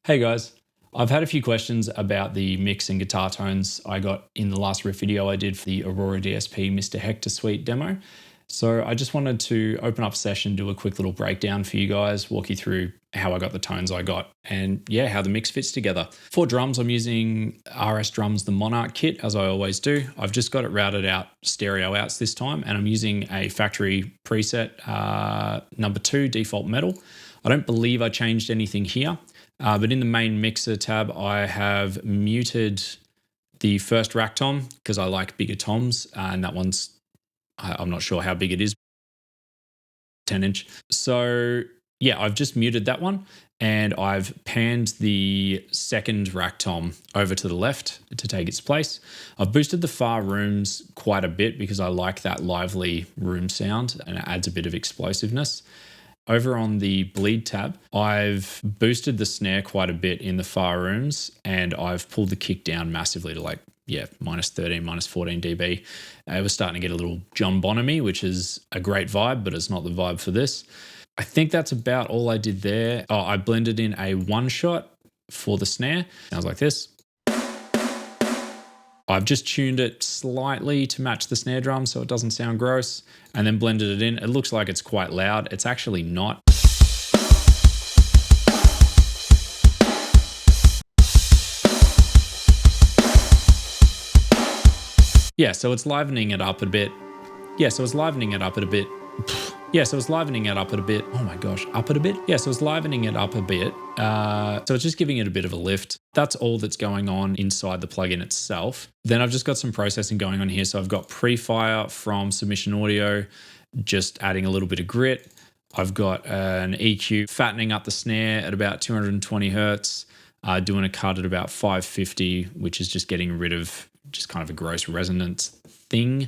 Hey guys, I've had a few questions about the mix and guitar tones I got in the last riff video I did for the Aurora DSP Mr. Hector Suite demo. So I just wanted to open up a session, do a quick little breakdown for you guys, walk you through how I got the tones I got and yeah, how the mix fits together. For drums, I'm using Drums The Monarch kit as I always do. I've just got it routed out stereo outs this time and I'm using a factory preset number 2 default metal. I don't believe I changed anything here. But in the main mixer tab, I have muted the first rack tom because I like bigger toms, and that one's, I'm not sure how big it is, 10 inch. So yeah, I've just muted that one and I've panned the second rack tom over to the left to take its place. I've boosted the far rooms quite a bit because I like that lively room sound and it adds a bit of explosiveness. Over on the bleed tab, I've boosted the snare quite a bit in the far rooms and I've pulled the kick down massively to minus 13, minus 14 dB. It was starting to get a little John Bonham-y, which is a great vibe, but it's not the vibe for this. I think that's about all I did there. Oh, I blended in a one shot for the snare. Sounds like this. I've just tuned it slightly to match the snare drum so it doesn't sound gross, and then blended it in. It looks like it's quite loud. It's actually not. Yeah, so it's livening it up a bit. Oh my gosh, up it a bit. Yeah, so it's livening it up a bit. So it's just giving it a bit of a lift. That's all that's going on inside the plugin itself. Then I've just got some processing going on here. So I've got PreFire from Submission Audio, just adding a little bit of grit. I've got an EQ fattening up the snare at about 220 Hertz, doing a cut at about 550, which is just getting rid of just kind of a gross resonance thing.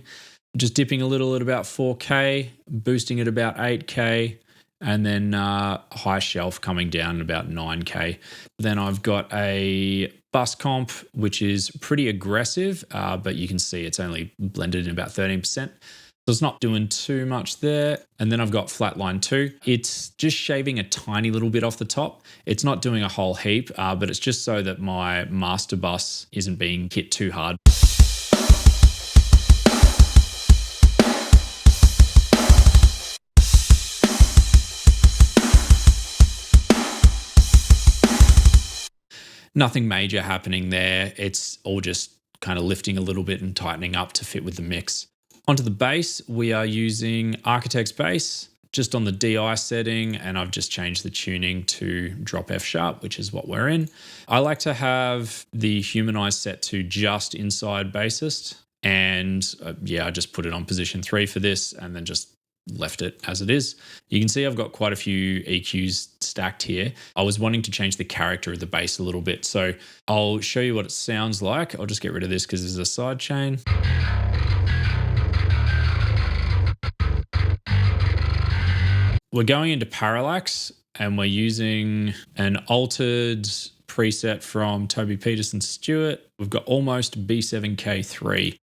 Just dipping a little at about 4K, boosting at about 8K, and then high shelf coming down at about 9K. Then I've got a bus comp, which is pretty aggressive, but you can see it's only blended in about 13%. So it's not doing too much there. And then I've got flatline 2. It's just shaving a tiny little bit off the top. It's not doing a whole heap, but it's just so that my master bus isn't being hit too hard. Nothing major happening there. It's all just kind of lifting a little bit and tightening up to fit with the mix. Onto the bass, we are using Architect's bass just on the DI setting, and I've just changed the tuning to drop F sharp, which is what we're in. I like to have the humanize set to just inside bassist, and I just put it on position 3 for this and then just left it as it is. You can see I've got quite a few EQs stacked here. I was wanting to change the character of the bass a little bit, so I'll show you what it sounds like. I'll just get rid of this because there's a side chain. We're going into Parallax and we're using an altered preset from Toby Peterson Stewart. We've got almost B7K3.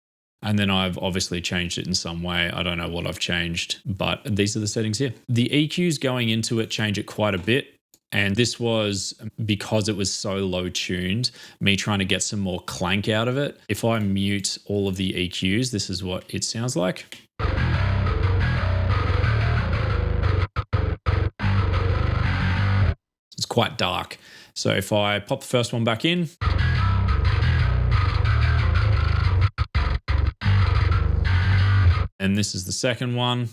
And then I've obviously changed it in some way. I don't know what I've changed, but these are the settings here. The EQs going into it change it quite a bit. And this was because it was so low tuned, me trying to get some more clank out of it. If I mute all of the EQs, this is what it sounds like. It's quite dark. So if I pop the first one back in, and this is the second one.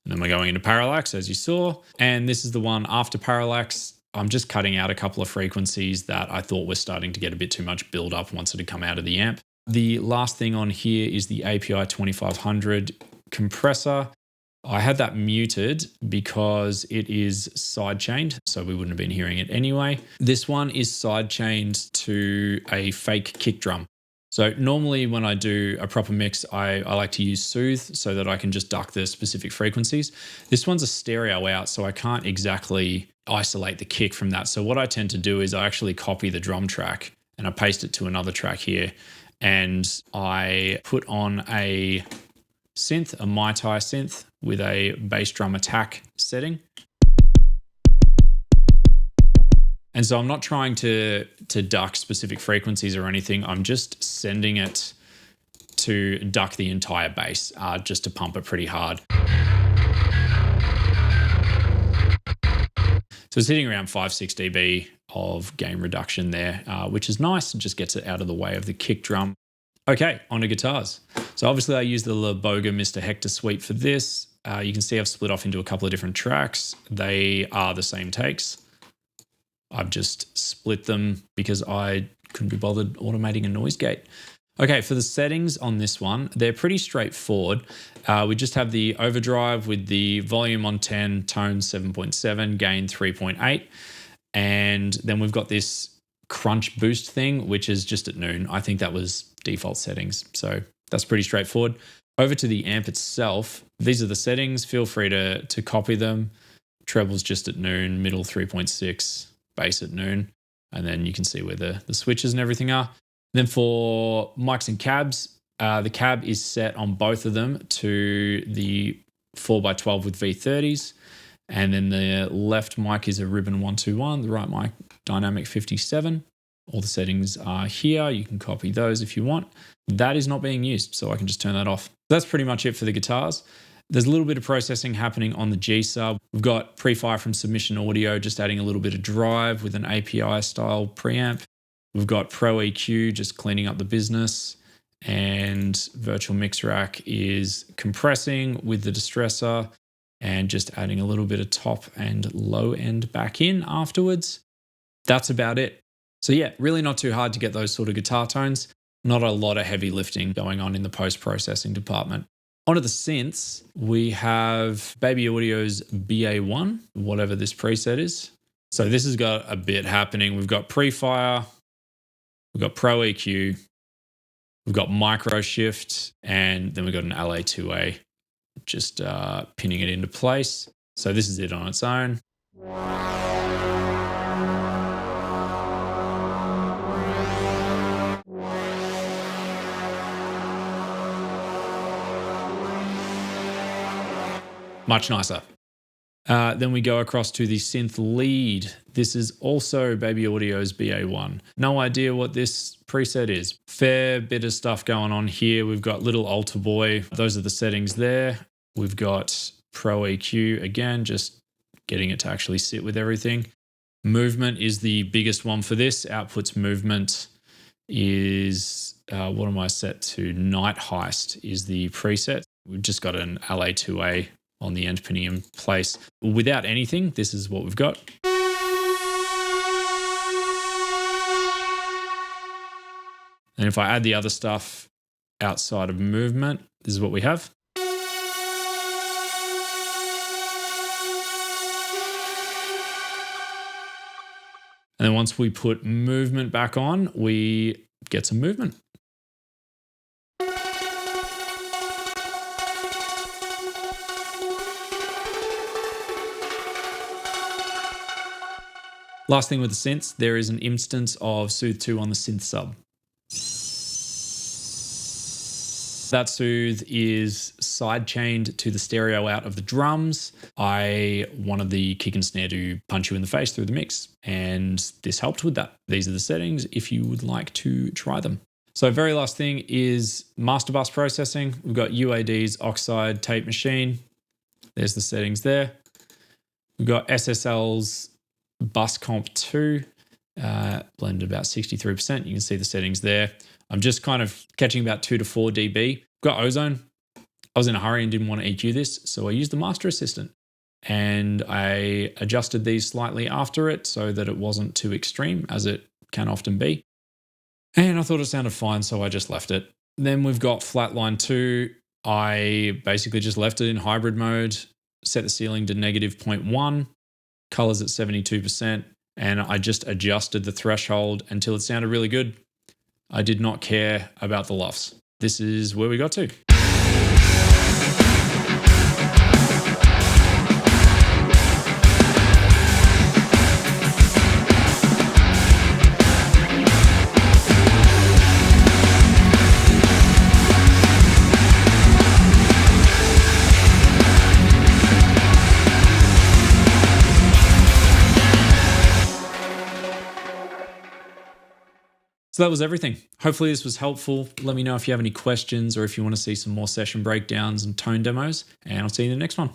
And then we're going into Parallax, as you saw. And this is the one after Parallax. I'm just cutting out a couple of frequencies that I thought were starting to get a bit too much build up once it had come out of the amp. The last thing on here is the API 2500 compressor. I had that muted because it is sidechained, so we wouldn't have been hearing it anyway. This one is sidechained to a fake kick drum. So normally when I do a proper mix, I like to use Soothe so that I can just duck the specific frequencies. This one's a stereo out, so I can't exactly isolate the kick from that. So what I tend to do is I actually copy the drum track and I paste it to another track here, and I put on a synth, a Mai Tai synth, with a bass drum attack setting. And so I'm not trying to duck specific frequencies or anything. I'm just sending it to duck the entire bass, just to pump it pretty hard. So it's hitting around 5-6 dB of gain reduction there, which is nice. It just gets it out of the way of the kick drum. Okay, on to guitars. So obviously I use the Laboga Mr. Hector suite for this. You can see I've split off into a couple of different tracks. They are the same takes. I've just split them because I couldn't be bothered automating a noise gate. Okay, for the settings on this one, they're pretty straightforward. We just have the overdrive with the volume on 10, tone 7.7, gain 3.8. And then we've got this crunch boost thing, which is just at noon. I think that was default settings. So that's pretty straightforward. Over to the amp itself, these are the settings. Feel free to copy them. Treble's just at noon, middle 3.6, bass at noon. And then you can see where the switches and everything are. Then for mics and cabs, the cab is set on both of them to the 4x12 with V30s. And then the left mic is a Ribbon 121, the right mic Dynamic 57. All the settings are here. You can copy those if you want. That is not being used, so I can just turn that off. That's pretty much it for the guitars. There's a little bit of processing happening on the G sub. We've got PreFire from Submission Audio, just adding a little bit of drive with an API style preamp. We've got Pro EQ just cleaning up the business, and Virtual Mix Rack is compressing with the distressor and just adding a little bit of top and low end back in afterwards. That's about it. So yeah, really not too hard to get those sort of guitar tones. Not a lot of heavy lifting going on in the post-processing department. Onto the synths, we have Baby Audio's BA1, whatever this preset is. So this has got a bit happening. We've got PreFire, we've got Pro EQ, we've got Micro Shift, and then we've got an LA2A just pinning it into place. So this is it on its own. Much nicer. Then we go across to the synth lead. This is also Baby Audio's BA1. No idea what this preset is. Fair bit of stuff going on here. We've got Little Altar Boy. Those are the settings there. We've got Pro EQ again, just getting it to actually sit with everything. Movement is the biggest one for this. Outputs movement is, what am I set to? Night Heist is the preset. We've just got an LA2A on the end pinning in place. Without anything, this is what we've got. And if I add the other stuff outside of movement, this is what we have. And then once we put movement back on, we get some movement. Last thing with the synths, there is an instance of Soothe 2 on the synth sub. That Soothe is side-chained to the stereo out of the drums. I wanted the kick and snare to punch you in the face through the mix, and this helped with that. These are the settings if you would like to try them. So very last thing is master bus processing. We've got UAD's Oxide Tape Machine. There's the settings there. We've got SSL's Bus Comp 2, blended about 63%. You can see the settings there. I'm just kind of catching about 2 to 4 dB. Got Ozone. I was in a hurry and didn't want to EQ this, so I used the Master Assistant. And I adjusted these slightly after it so that it wasn't too extreme, as it can often be. And I thought it sounded fine, so I just left it. Then we've got Flatline 2. I basically just left it in hybrid mode, set the ceiling to -0.1. Colors at 72%, and I just adjusted the threshold until it sounded really good. I did not care about the LUFS. This is where we got to. So that was everything. Hopefully this was helpful. Let me know if you have any questions or if you want to see some more session breakdowns and tone demos, and I'll see you in the next one.